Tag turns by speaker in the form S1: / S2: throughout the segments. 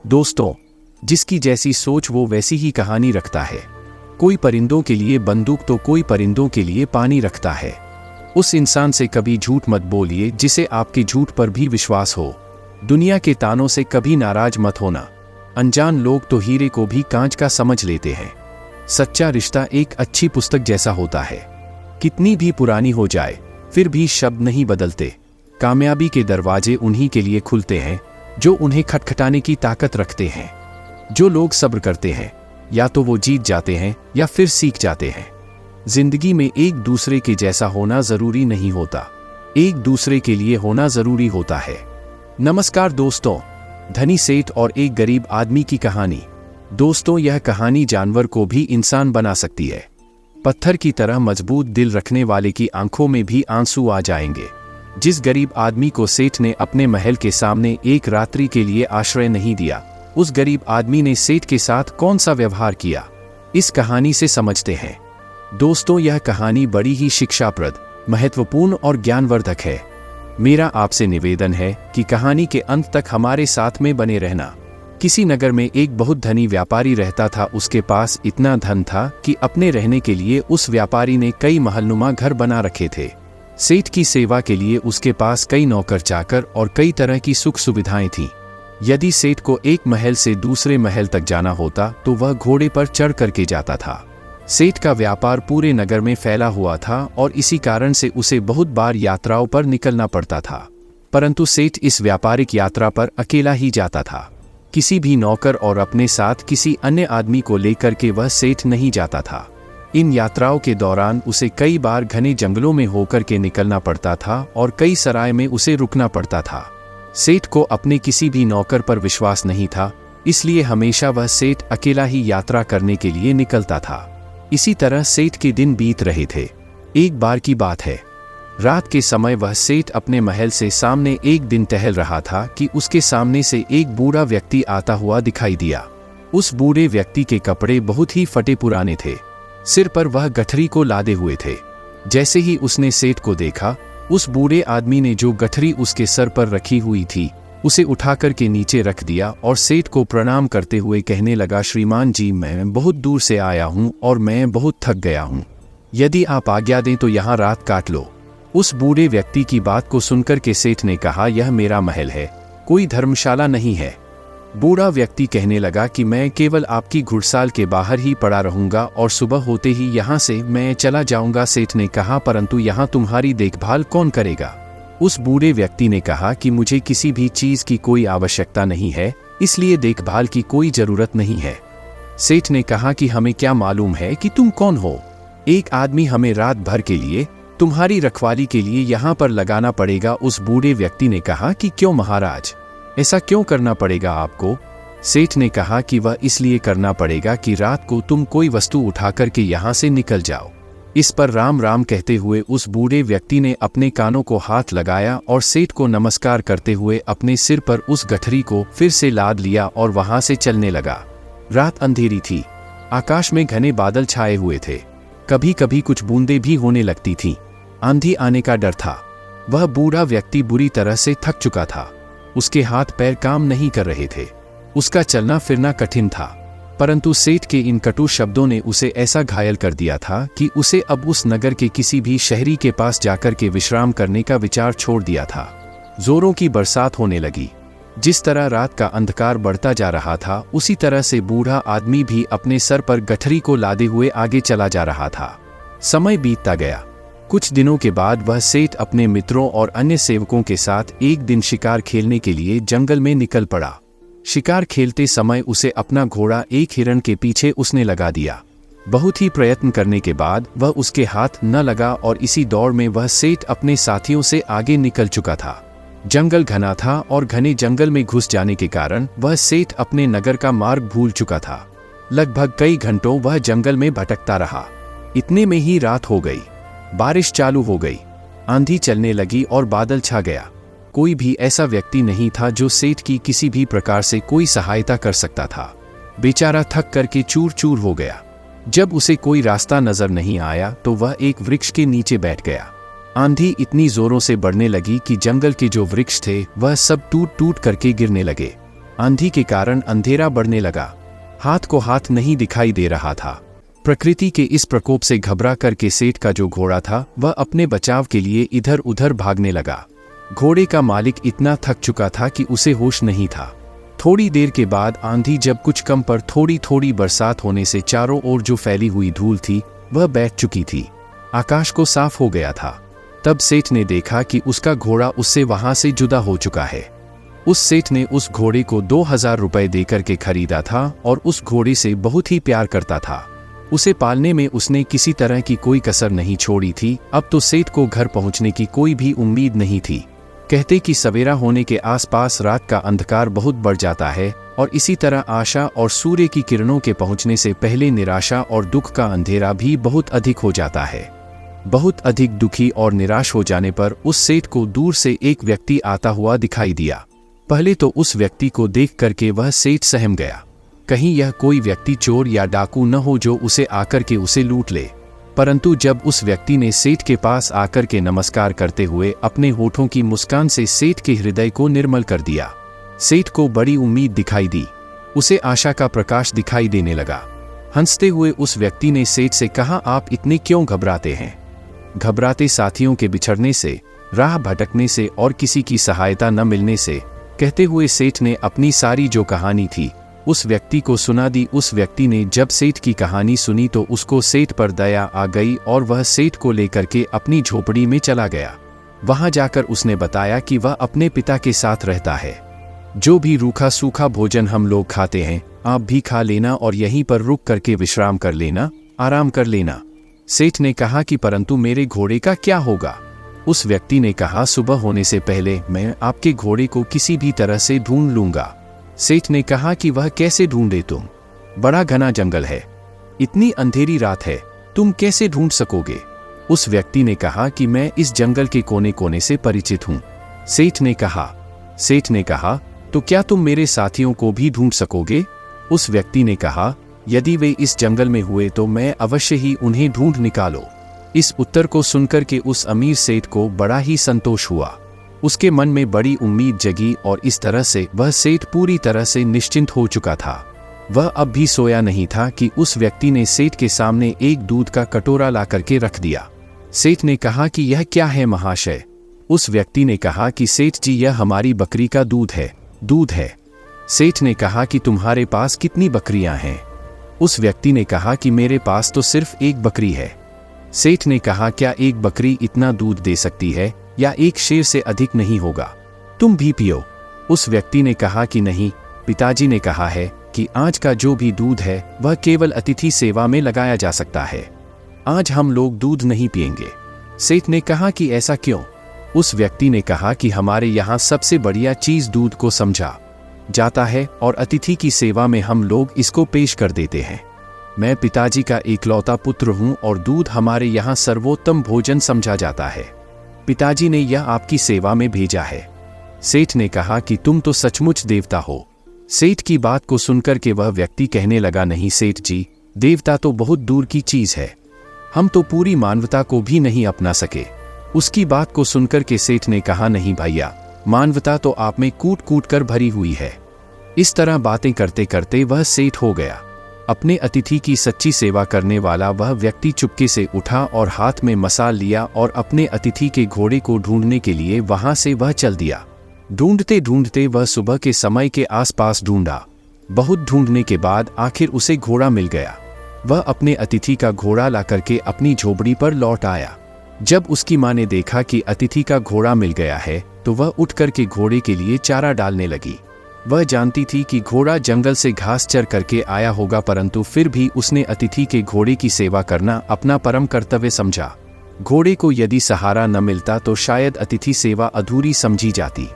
S1: दोस्तों, जिसकी जैसी सोच वो वैसी ही कहानी रखता है। कोई परिंदों के लिए बंदूक तो कोई परिंदों के लिए पानी रखता है। उस इंसान से कभी झूठ मत बोलिए जिसे आपके झूठ पर भी विश्वास हो। दुनिया के तानों से कभी नाराज मत होना। अनजान लोग तो हीरे को भी कांच का समझ लेते हैं। सच्चा रिश्ता एक अच्छी पुस्तक जैसा होता है, कितनी भी पुरानी हो जाए फिर भी शब्द नहीं बदलते। कामयाबी के दरवाजे उन्हीं के लिए खुलते हैं जो उन्हें खटखटाने की ताकत रखते हैं। जो लोग सब्र करते हैं या तो वो जीत जाते हैं या फिर सीख जाते हैं। जिंदगी में एक दूसरे के जैसा होना जरूरी नहीं होता, एक दूसरे के लिए होना जरूरी होता है। नमस्कार दोस्तों, धनी सेठ और एक गरीब आदमी की कहानी। दोस्तों, यह कहानी जानवर को भी इंसान बना सकती है। पत्थर की तरह मजबूत दिल रखने वाले की आंखों में भी आंसू आ जाएंगे। जिस गरीब आदमी को सेठ ने अपने महल के सामने एक रात्रि के लिए आश्रय नहीं दिया, उस गरीब आदमी ने सेठ के साथ कौन सा व्यवहार किया, इस कहानी से समझते हैं। दोस्तों, यह कहानी बड़ी ही शिक्षाप्रद, महत्वपूर्ण और ज्ञानवर्धक है। मेरा आपसे निवेदन है कि कहानी के अंत तक हमारे साथ में बने रहना। किसी नगर में एक बहुत धनी व्यापारी रहता था। उसके पास इतना धन था कि अपने रहने के लिए उस व्यापारी ने कई महलनुमा घर बना रखे थे। सेठ की सेवा के लिए उसके पास कई नौकर चाकर और कई तरह की सुख सुविधाएं थीं। यदि सेठ को एक महल से दूसरे महल तक जाना होता तो वह घोड़े पर चढ़ करके जाता था। सेठ का व्यापार पूरे नगर में फैला हुआ था और इसी कारण से उसे बहुत बार यात्राओं पर निकलना पड़ता था। परंतु सेठ इस व्यापारिक यात्रा पर अकेला ही जाता था। किसी भी नौकर और अपने साथ किसी अन्य आदमी को लेकर के वह सेठ नहीं जाता था। इन यात्राओं के दौरान उसे कई बार घने जंगलों में होकर के निकलना पड़ता था और कई सराय में उसे रुकना पड़ता था। सेठ को अपने किसी भी नौकर पर विश्वास नहीं था, इसलिए हमेशा वह सेठ अकेला ही यात्रा करने के लिए निकलता था। इसी तरह सेठ के दिन बीत रहे थे। एक बार की बात है, रात के समय वह सेठ अपने महल से सामने एक दिन टहल रहा था कि उसके सामने से एक बूढ़ा व्यक्ति आता हुआ दिखाई दिया। उस बूढ़े व्यक्ति के कपड़े बहुत ही फटे पुराने थे। सिर पर वह गठरी को लादे हुए थे। जैसे ही उसने सेठ को देखा, उस बूढ़े आदमी ने जो गठरी उसके सर पर रखी हुई थी उसे उठाकर के नीचे रख दिया और सेठ को प्रणाम करते हुए कहने लगा, श्रीमान जी, मैं बहुत दूर से आया हूँ और मैं बहुत थक गया हूँ। यदि आप आज्ञा दें तो यहाँ रात काट लो। उस बूढ़े व्यक्ति की बात को सुनकर के सेठ ने कहा, यह मेरा महल है, कोई धर्मशाला नहीं है। बूढ़ा व्यक्ति कहने लगा कि मैं केवल आपकी घुड़साल के बाहर ही पड़ा रहूंगा और सुबह होते ही यहाँ से मैं चला जाऊंगा। सेठ ने कहा, परंतु यहाँ तुम्हारी देखभाल कौन करेगा? उस बूढ़े व्यक्ति ने कहा कि मुझे किसी भी चीज की कोई आवश्यकता नहीं है, इसलिए देखभाल की कोई जरूरत नहीं है। सेठ ने कहा कि हमें क्या मालूम है कि तुम कौन हो? एक आदमी हमें रात भर के लिए तुम्हारी रखवाली के लिए यहाँ पर लगाना पड़ेगा। उस बूढ़े व्यक्ति ने कहा कि क्यों महाराज, ऐसा क्यों करना पड़ेगा आपको? सेठ ने कहा कि वह इसलिए करना पड़ेगा कि रात को तुम कोई वस्तु उठाकर के यहाँ से निकल जाओ। इस पर राम राम कहते हुए उस बूढ़े व्यक्ति ने अपने कानों को हाथ लगाया और सेठ को नमस्कार करते हुए अपने सिर पर उस गठरी को फिर से लाद लिया और वहां से चलने लगा। रात अंधेरी थी, आकाश में घने बादल छाए हुए थे, कभी कभी कुछ बूंदें भी होने लगती थीं। आंधी आने का डर था। वह बूढ़ा व्यक्ति बुरी तरह से थक चुका था। उसके हाथ पैर काम नहीं कर रहे थे। उसका चलना फिरना कठिन था। परंतु सेठ के इन कटु शब्दों ने उसे ऐसा घायल कर दिया था कि उसे अब उस नगर के किसी भी शहरी के पास जाकर के विश्राम करने का विचार छोड़ दिया था। जोरों की बरसात होने लगी। जिस तरह रात का अंधकार बढ़ता जा रहा था, उसी तरह से बूढ़ा आदमी भी अपने सर पर गठरी को लादे हुए आगे चला जा रहा था। समय बीतता गया। कुछ दिनों के बाद वह सेठ अपने मित्रों और अन्य सेवकों के साथ एक दिन शिकार खेलने के लिए जंगल में निकल पड़ा। शिकार खेलते समय उसे अपना घोड़ा एक हिरण के पीछे उसने लगा दिया। बहुत ही प्रयत्न करने के बाद वह उसके हाथ न लगा और इसी दौड़ में वह सेठ अपने साथियों से आगे निकल चुका था। जंगल घना था और घने जंगल में घुस जाने के कारण वह सेठ अपने नगर का मार्ग भूल चुका था। लगभग कई घंटों वह जंगल में भटकता रहा। इतने में ही रात हो गई। बारिश चालू हो गई। आंधी चलने लगी और बादल छा गया। कोई भी ऐसा व्यक्ति नहीं था जो सेठ की किसी भी प्रकार से कोई सहायता कर सकता था। बेचारा थक करके चूर चूर हो गया। जब उसे कोई रास्ता नजर नहीं आया तो वह एक वृक्ष के नीचे बैठ गया। आंधी इतनी जोरों से बढ़ने लगी कि जंगल के जो वृक्ष थे वह सब टूट टूट करके गिरने लगे। आंधी के कारण अंधेरा बढ़ने लगा। हाथ को हाथ नहीं दिखाई दे रहा था। प्रकृति के इस प्रकोप से घबरा करके सेठ का जो घोड़ा था वह अपने बचाव के लिए इधर उधर भागने लगा। घोड़े का मालिक इतना थक चुका था कि उसे होश नहीं था। थोड़ी देर के बाद आंधी जब कुछ कम पर थोड़ी थोड़ी बरसात होने से चारों ओर जो फैली हुई धूल थी वह बैठ चुकी थी। आकाश को साफ हो गया था। तब सेठ ने देखा कि उसका घोड़ा उससे वहां से जुदा हो चुका है। उस सेठ ने उस घोड़े को 2000 रुपए देकर के खरीदा था और उस घोड़े से बहुत ही प्यार करता था। उसे पालने में उसने किसी तरह की कोई कसर नहीं छोड़ी थी। अब तो सेठ को घर पहुंचने की कोई भी उम्मीद नहीं थी। कहते कि सवेरा होने के आसपास रात का अंधकार बहुत बढ़ जाता है और इसी तरह आशा और सूर्य की किरणों के पहुंचने से पहले निराशा और दुख का अंधेरा भी बहुत अधिक हो जाता है। बहुत अधिक दुखी और निराश हो जाने पर उस सेठ को दूर से एक व्यक्ति आता हुआ दिखाई दिया। पहले तो उस व्यक्ति को देख करके वह सेठ सहम गया। कहीं यह कोई व्यक्ति चोर या डाकू न हो जो उसे आकर के उसे लूट ले। परंतु जब उस व्यक्ति ने सेठ के पास आकर के नमस्कार करते हुए अपने होठों की मुस्कान से सेठ के हृदय को निर्मल कर दिया, सेठ को बड़ी उम्मीद दिखाई दी। उसे आशा का प्रकाश दिखाई देने लगा। हंसते हुए उस व्यक्ति ने सेठ से कहा, आप इतने क्यों घबराते हैं? घबराते साथियों के बिछड़ने से, राह भटकने से और किसी की सहायता न मिलने से। कहते हुए सेठ ने अपनी सारी जो कहानी थी उस व्यक्ति को सुना दी। उस व्यक्ति ने जब सेठ की कहानी सुनी तो उसको सेठ पर दया आ गई और वह सेठ को लेकर के अपनी झोपड़ी में चला गया। वहां जाकर उसने बताया कि वह अपने पिता के साथ रहता है। जो भी रूखा सूखा भोजन हम लोग खाते हैं आप भी खा लेना और यहीं पर रुक करके विश्राम कर लेना, आराम कर लेना। सेठ ने कहा कि परंतु मेरे घोड़े का क्या होगा? उस व्यक्ति ने कहा, सुबह होने से पहले मैं आपके घोड़े को किसी भी तरह से ढूंढ लूंगा। सेठ ने कहा कि वह कैसे ढूंढे तुम? बड़ा घना जंगल है, इतनी अंधेरी रात है, तुम कैसे ढूंढ सकोगे? उस व्यक्ति ने कहा कि मैं इस जंगल के कोने कोने से परिचित हूं। सेठ ने कहा तो क्या तुम मेरे साथियों को भी ढूंढ सकोगे? उस व्यक्ति ने कहा, यदि वे इस जंगल में हुए तो मैं अवश्य ही उन्हें ढूंढ निकालो। इस उत्तर को सुनकर के उस अमीर सेठ को बड़ा ही संतोष हुआ। उसके मन में बड़ी उम्मीद जगी और इस तरह से वह सेठ पूरी तरह से निश्चिंत हो चुका था। वह अब भी सोया नहीं था कि उस व्यक्ति ने सेठ के सामने एक दूध का कटोरा ला करके रख दिया। सेठ ने कहा कि यह क्या है महाशय? उस व्यक्ति ने कहा कि सेठ जी यह हमारी बकरी का दूध है। सेठ ने कहा कि तुम्हारे पास कितनी बकरियां हैं? उस व्यक्ति ने कहा कि मेरे पास तो सिर्फ एक बकरी है। सेठ ने कहा, क्या एक बकरी इतना दूध दे सकती है या एक शेर से अधिक नहीं होगा? तुम भी पियो। उस व्यक्ति ने कहा कि नहीं, पिताजी ने कहा है कि आज का जो भी दूध है वह केवल अतिथि सेवा में लगाया जा सकता है। आज हम लोग दूध नहीं पिएंगे। सेठ ने कहा कि ऐसा क्यों? उस व्यक्ति ने कहा कि हमारे यहाँ सबसे बढ़िया चीज दूध को समझा जाता है और अतिथि की सेवा में हम लोग इसको पेश कर देते हैं। मैं पिताजी का इकलौता पुत्र हूँ और दूध हमारे यहाँ सर्वोत्तम भोजन समझा जाता है। पिताजी ने यह आपकी सेवा में भेजा है। सेठ ने कहा कि तुम तो सचमुच देवता हो। सेठ की बात को सुनकर के वह व्यक्ति कहने लगा, नहीं सेठ जी, देवता तो बहुत दूर की चीज है, हम तो पूरी मानवता को भी नहीं अपना सके। उसकी बात को सुनकर के सेठ ने कहा, नहीं भैया, मानवता तो आप में कूट कूट कर भरी हुई है। इस तरह बातें करते करते वह सेठ हो गया। अपने अतिथि की सच्ची सेवा करने वाला वह व्यक्ति चुपके से उठा और हाथ में मसाल लिया और अपने अतिथि के घोड़े को ढूंढने के लिए वहां से वह चल दिया। ढूंढते ढूंढते वह सुबह के समय के आसपास ढूंढा। बहुत ढूंढने के बाद आखिर उसे घोड़ा मिल गया। वह अपने अतिथि का घोड़ा ला करके अपनी झोपड़ी पर लौट आया। जब उसकी माँ ने देखा कि अतिथि का घोड़ा मिल गया है तो वह उठ करके घोड़े के लिए चारा डालने लगी। वह जानती थी कि घोड़ा जंगल से घास चर करके आया होगा, परंतु फिर भी उसने अतिथि के घोड़े की सेवा करना अपना परम कर्तव्य समझा। घोड़े को यदि सहारा न मिलता तो शायद अतिथि सेवा अधूरी समझी जाती।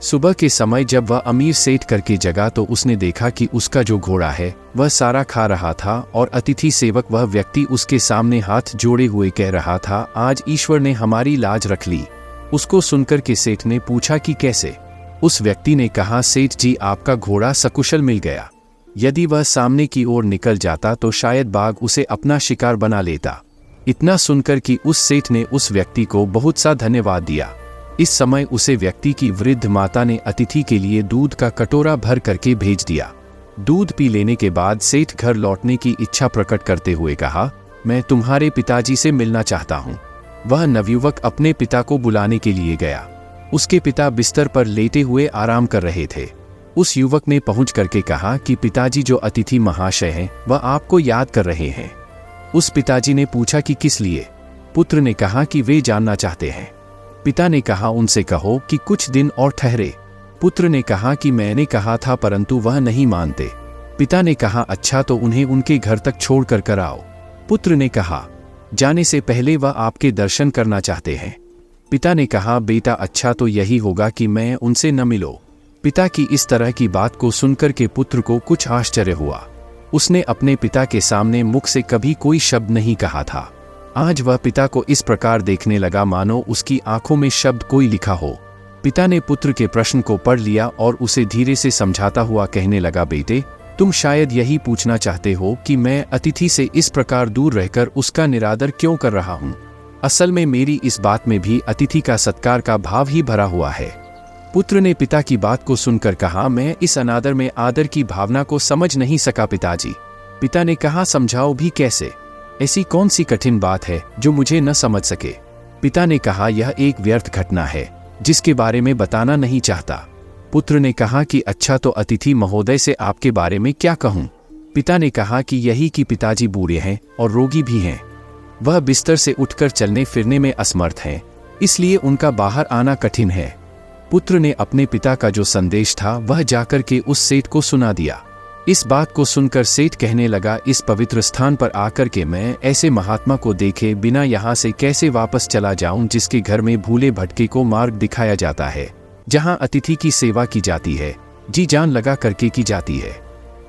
S1: सुबह के समय जब वह अमीर सेठ करके जगा तो उसने देखा कि उसका जो घोड़ा है वह सारा खा रहा था और अतिथि सेवक वह व्यक्ति उसके सामने हाथ जोड़े हुए कह रहा था, आज ईश्वर ने हमारी लाज रख ली। उसको सुनकर के सेठ ने पूछा कि कैसे? उस व्यक्ति ने कहा, सेठ जी, आपका घोड़ा सकुशल मिल गया। यदि वह सामने की ओर निकल जाता तो शायद बाघ उसे अपना शिकार बना लेता। इतना सुनकर कि उस सेठ ने उस व्यक्ति को बहुत सा धन्यवाद दिया। इस समय उसे व्यक्ति की वृद्ध माता ने अतिथि के लिए दूध का कटोरा भर करके भेज दिया। दूध पी लेने के बाद सेठ घर लौटने की इच्छा प्रकट करते हुए कहा, मैं तुम्हारे पिताजी से मिलना चाहता हूँ। वह नवयुवक अपने पिता को बुलाने के लिए गया। उसके पिता बिस्तर पर लेटे हुए आराम कर रहे थे। उस युवक ने पहुंच करके कहा कि पिताजी जो अतिथि महाशय हैं वह आपको याद कर रहे हैं। उस पिताजी ने पूछा कि किस लिए? पुत्र ने कहा कि वे जानना चाहते हैं। पिता ने कहा उनसे कहो कि कुछ दिन और ठहरे। पुत्र ने कहा कि मैंने कहा था परंतु वह नहीं मानते। पिता ने कहा अच्छा तो उन्हें उनके घर तक छोड़ कर कराओ। पुत्र ने कहा जाने से पहले वह आपके दर्शन करना चाहते हैं। पिता ने कहा बेटा अच्छा तो यही होगा कि मैं उनसे न मिलो। पिता की इस तरह की बात को सुनकर के पुत्र को कुछ आश्चर्य हुआ। उसने अपने पिता के सामने मुख से कभी कोई शब्द नहीं कहा था। आज वह पिता को इस प्रकार देखने लगा मानो उसकी आंखों में शब्द कोई लिखा हो। पिता ने पुत्र के प्रश्न को पढ़ लिया और उसे धीरे से समझाता हुआ कहने लगा, बेटे तुम शायद यही पूछना चाहते हो कि मैं अतिथि से इस प्रकार दूर रहकर उसका निरादर क्यों कर रहा हूँ। असल में मेरी इस बात में भी अतिथि का सत्कार का भाव ही भरा हुआ है। पुत्र ने पिता की बात को सुनकर कहा, मैं इस अनादर में आदर की भावना को समझ नहीं सका पिताजी। पिता ने कहा समझाओ भी कैसे? ऐसी कौन सी कठिन बात है जो मुझे न समझ सके? पिता ने कहा यह एक व्यर्थ घटना है जिसके बारे में बताना नहीं चाहता। पुत्र ने कहा कि अच्छा तो अतिथि महोदय से आपके बारे में क्या कहूँ? पिता ने कहा कि यही कि पिताजी बूढ़े हैं और रोगी भी हैं। वह बिस्तर से उठकर चलने फिरने में असमर्थ हैं, इसलिए उनका बाहर आना कठिन है। पुत्र ने अपने पिता का जो संदेश था वह जाकर के उस सेठ को सुना दिया। इस बात को सुनकर सेठ कहने लगा, इस पवित्र स्थान पर आकर के मैं ऐसे महात्मा को देखे बिना यहाँ से कैसे वापस चला जाऊं जिसके घर में भूले भटके को मार्ग दिखाया जाता है, जहाँ अतिथि की सेवा की जाती है, जी जान लगा करके की जाती है,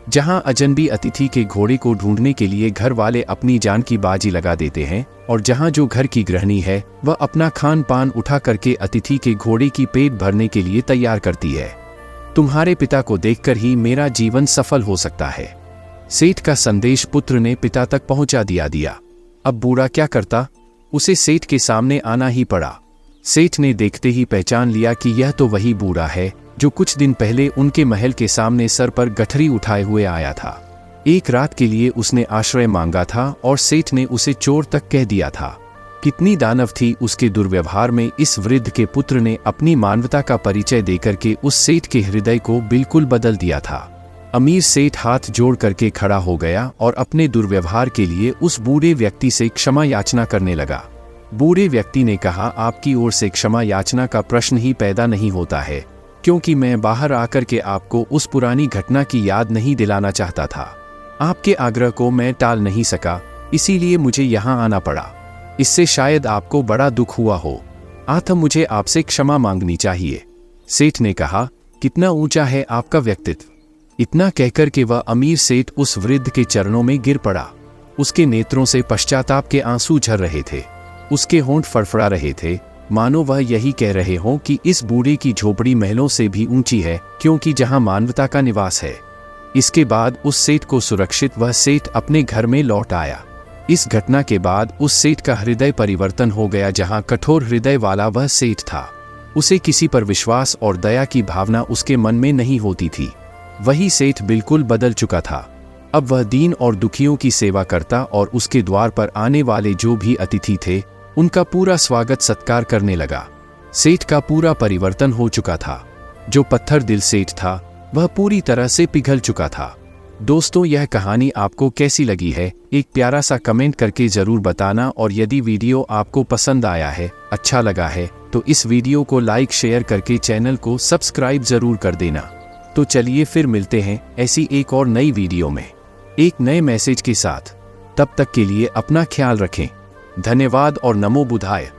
S1: जहाँ अजनबी अतिथि के घोड़े को ढूंढने के लिए घर वाले अपनी जान की बाजी लगा देते हैं, और जहाँ जो घर की गृहिणी है वह अपना खान पान उठा करके अतिथि के घोड़े की पेट भरने के लिए तैयार करती है। तुम्हारे पिता को देखकर ही मेरा जीवन सफल हो सकता है। सेठ का संदेश पुत्र ने पिता तक पहुंचा दिया। अब बूढ़ा क्या करता? उसे सेठ के सामने आना ही पड़ा। सेठ ने देखते ही पहचान लिया कि यह तो वही बूढ़ा है जो कुछ दिन पहले उनके महल के सामने सर पर गठरी उठाए हुए आया था। एक रात के लिए उसने आश्रय मांगा था और सेठ ने उसे चोर तक कह दिया था। कितनी दानव थी उसके दुर्व्यवहार में इस वृद्ध के पुत्र ने अपनी मानवता का परिचय देकर के उस सेठ के हृदय को बिल्कुल बदल दिया था। अमीर सेठ हाथ जोड़ करके खड़ा हो गया और अपने दुर्व्यवहार के लिए उस बूढ़े व्यक्ति से क्षमा याचना करने लगा। बूढ़े व्यक्ति ने कहा, आपकी ओर से क्षमा याचना का प्रश्न ही पैदा नहीं होता है, क्योंकि मैं बाहर आकर के आपको उस पुरानी घटना की याद नहीं दिलाना चाहता था। आपके आग्रह को मैं टाल नहीं सका, इसीलिए मुझे यहाँ आना पड़ा। इससे शायद आपको बड़ा दुख हुआ हो, अतः मुझे आपसे क्षमा मांगनी चाहिए। सेठ ने कहा, कितना ऊंचा है आपका व्यक्तित्व। इतना कहकर के वह अमीर सेठ उस वृद्ध के चरणों में गिर पड़ा। उसके नेत्रों से पश्चाताप के आंसू झर रहे थे, उसके होंठ फड़फड़ा रहे थे, मानो वह यही कह रहे हों कि इस बूढ़े की झोपड़ी महलों से भी ऊंची है, क्योंकि जहां मानवता का निवास है। इसके बाद उस सेठ को सुरक्षित वह सेठ अपने घर में लौट आया। इस घटना के बाद उस सेठ का हृदय परिवर्तन हो गया। जहां कठोर हृदय वाला वह सेठ था, उसे किसी पर विश्वास और दया की भावना उसके मन में नहीं होती थी। वही सेठ बिल्कुल बदल चुका था। अब वह दीन और दुखियों की सेवा करता और उसके द्वार पर आने वाले जो भी अतिथि थे उनका पूरा स्वागत सत्कार करने लगा। सेठ का पूरा परिवर्तन हो चुका था। जो पत्थर दिल सेठ था वह पूरी तरह से पिघल चुका था। दोस्तों, यह कहानी आपको कैसी लगी है? एक प्यारा सा कमेंट करके ज़रूर बताना, और यदि वीडियो आपको पसंद आया है, अच्छा लगा है, तो इस वीडियो को लाइक शेयर करके चैनल को सब्सक्राइब ज़रूर कर देना। तो चलिए फिर मिलते हैं ऐसी एक और नई वीडियो में एक नए मैसेज के साथ। तब तक के लिए अपना ख्याल रखें। धन्यवाद और नमो बुद्धाय।